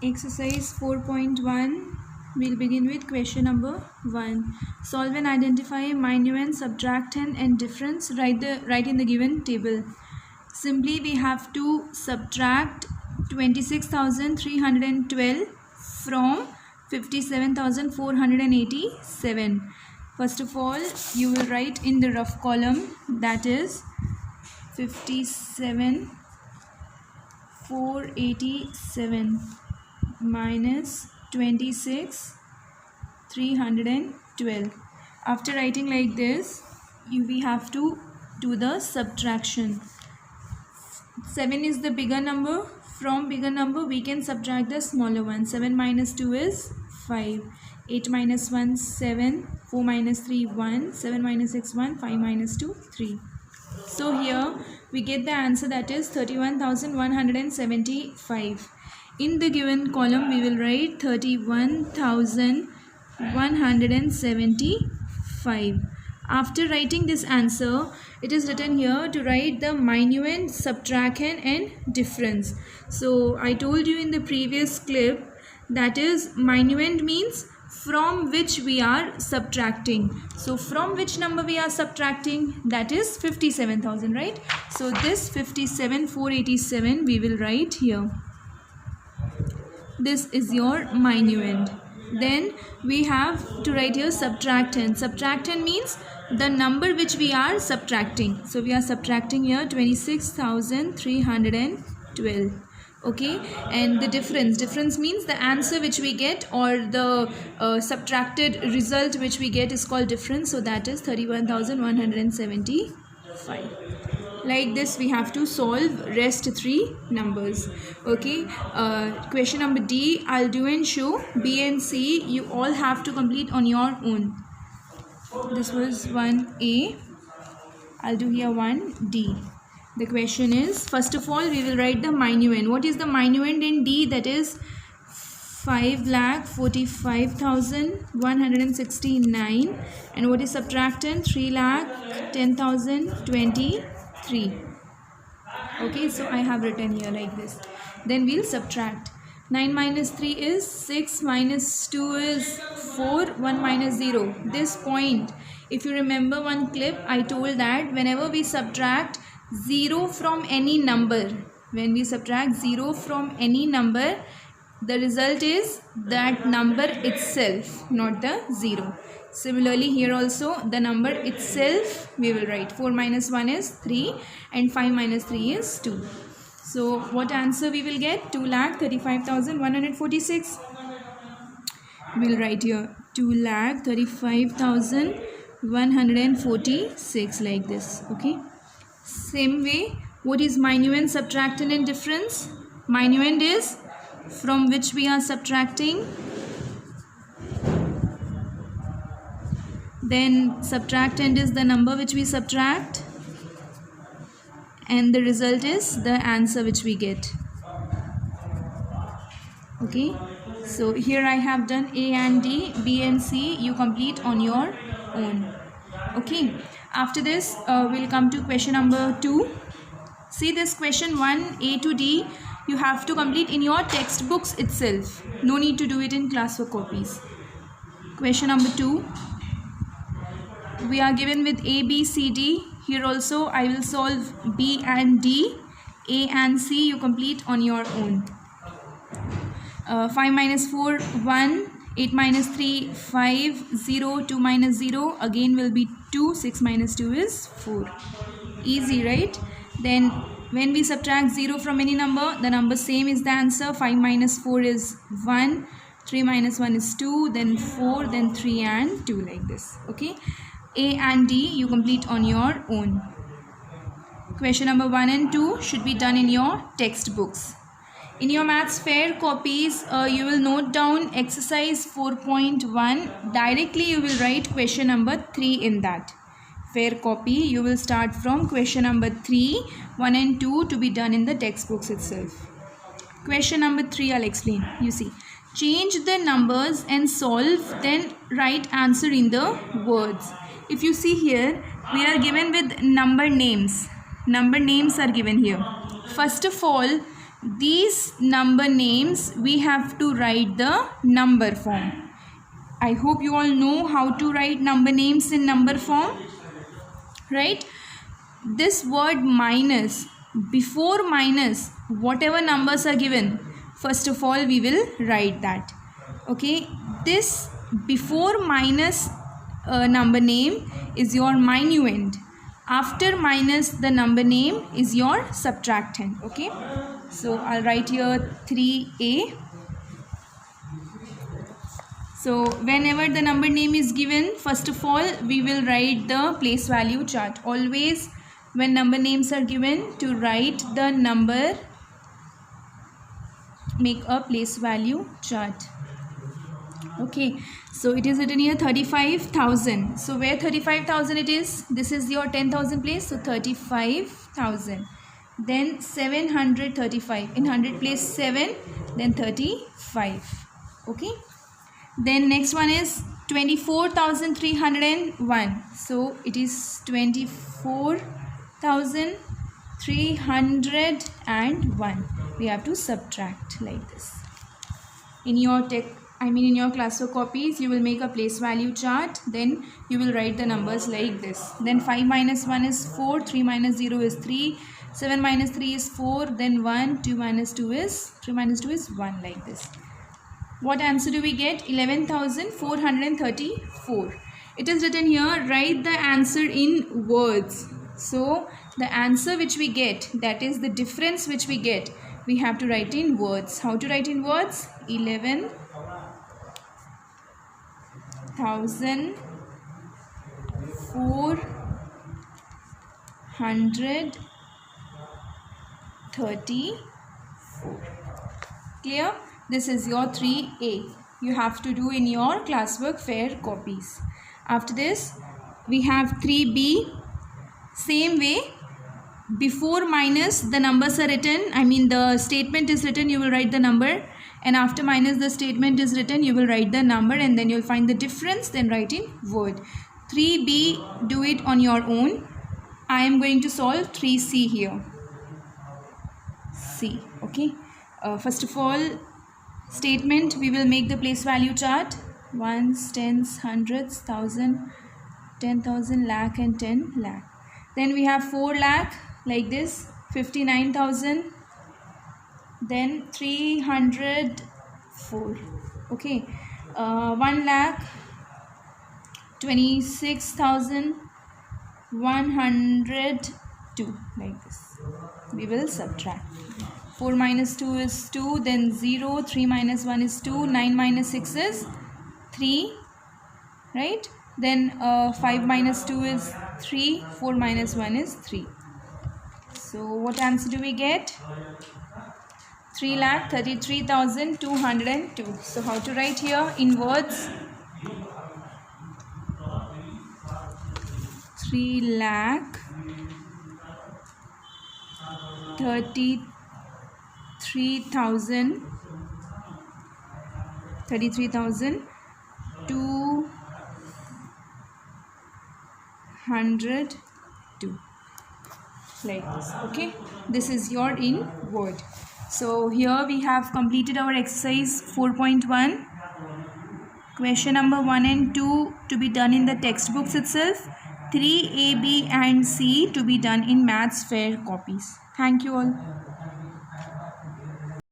Exercise 4.1. We'll begin with question number 1. Solve and identify minuend, subtractand and difference. Write in the given table. Simply we have to subtract 26,312 from 57,487. First of all, you will write in the rough column, that is 57,487 minus 26,312. After writing like this, we have to do the subtraction. 7 is the bigger number. From bigger number we can subtract the smaller one. 7 minus 2 is 5. 8 minus 1 7. 4 minus 3 1. 7 minus 6 1. 5 minus 2 3. So here we get the answer, that is 31,175. In the given column we will write 31,175. After writing this answer, it is written here to write the minuend, subtractand and difference. So I told you in the previous clip, that is minuend means from which we are subtracting. So from which number we are subtracting? That is 57,000, right? So this 57,487 we will write here. This is your minuend. Then we have to write here subtractand. Subtractand means the number which we are subtracting. So we are subtracting here 26,312. Okay, and the difference means the answer which we get, or the subtracted result which we get, is called difference. So that is 31,175. Like this we have to solve rest 3 numbers. Okay, question number D I'll do and show. B and C you all have to complete on your own. This was 1A. I'll do here 1D. The question is, first of all we will write the minuend. What is the minuend in D? That is 5,45,169. And what is subtractand? 3,10,023. Okay, so I have written here like this. Then we'll subtract. 9 minus 3 is 6, minus 2 is 4, 1 minus 0. This point, if you remember one clip, I told that whenever we subtract 0 from any number, when we subtract 0 from any number, the result is that number itself, not the 0. Similarly here also the number itself we will write. 4 minus 1 is 3 and 5 minus 3 is 2. So what answer we will get? 2,35,146. We will write here 2,35,146 like this. Okay. Same way, what is minuend, subtractand and difference? Minuend is from which we are subtracting. Then subtractand is the number which we subtract. And the result is the answer which we get. Okay. So here I have done A and D, B and C. You complete on your own. Okay. After this, we'll come to question number 2. See this question 1, A to D, you have to complete in your textbooks itself. No need to do it in classwork copies. Question number 2. We are given with A, B, C, D. Here also I will solve B and D. A and C you complete on your own. 5 minus 4, 1. 8 minus 3, 5, 0, 2 minus 0, again will be 2, 6 minus 2 is 4. Easy, right? Then when we subtract 0 from any number, the number same is the answer. 5 minus 4 is 1, 3 minus 1 is 2, then 4, then 3 and 2 like this. Okay? A and D you complete on your own. Question number 1 and 2 should be done in your textbooks. In your maths fair copies, you will note down exercise 4.1. Directly you will write question number 3 in that. Fair copy, you will start from question number 3, 1 and 2 to be done in the textbooks itself. Question number 3 I'll explain. You see, change the numbers and solve, then write answer in the words. If you see here, we are given with number names. Number names are given here. First of all, these number names we have to write the number form. I hope you all know how to write number names in number form, right? This word minus, before minus, whatever numbers are given, first of all we will write that. Okay, this before minus number name is your minuend. After minus the number name is your subtractant. Okay, so I'll write here 3a. So whenever the number name is given, first of all we will write the place value chart. Always when number names are given, to write the number, make a place value chart. Okay, so it is written here 35,000. So where 35,000 it is? This is your 10,000 place. So 35,000. Then 735. In 100 place 7. Then 35. Okay. Then next one is 24,301. So it is 24,301. We have to subtract like this. In your in your classwork copies, you will make a place value chart. Then you will write the numbers like this. Then 5 minus 1 is 4. 3 minus 0 is 3. 7 minus 3 is 4. Then 1. 2 minus 2 is 3 minus 2 is 1 like this. What answer do we get? 11,434. It is written here, write the answer in words. So the answer which we get, that is the difference which we get, we have to write in words. How to write in words? 11,434. Clear? This is your 3A. You have to do in your classwork fair copies. After this, we have 3B. Same way, before minus the numbers are written, the statement is written, you will write the number, and after minus the statement is written, you will write the number, and then you will find the difference, then write in word. 3B, do it on your own. I am going to solve 3C here. C. Okay. First of all, statement, we will make the place value chart. Ones, tens, hundreds, thousand, 10,000, lakh and 10 lakh. Then we have 4 lakh like this, 59,000. Then 304. Okay. 1 lakh, 26,102 like this. We will subtract. 4 minus 2 is 2, then 0, 3 minus 1 is 2, 9 minus 6 is 3, right? Then 5 minus 2 is 3, 4 minus 1 is 3. So what answer do we get? 3,33,202. So how to write here in words? 33,202 like this. Okay, this is your in word. So here we have completed our exercise 4.1. Question number 1 and 2 to be done in the textbooks itself. 3A, B and C to be done in maths fair copies. Thank you all.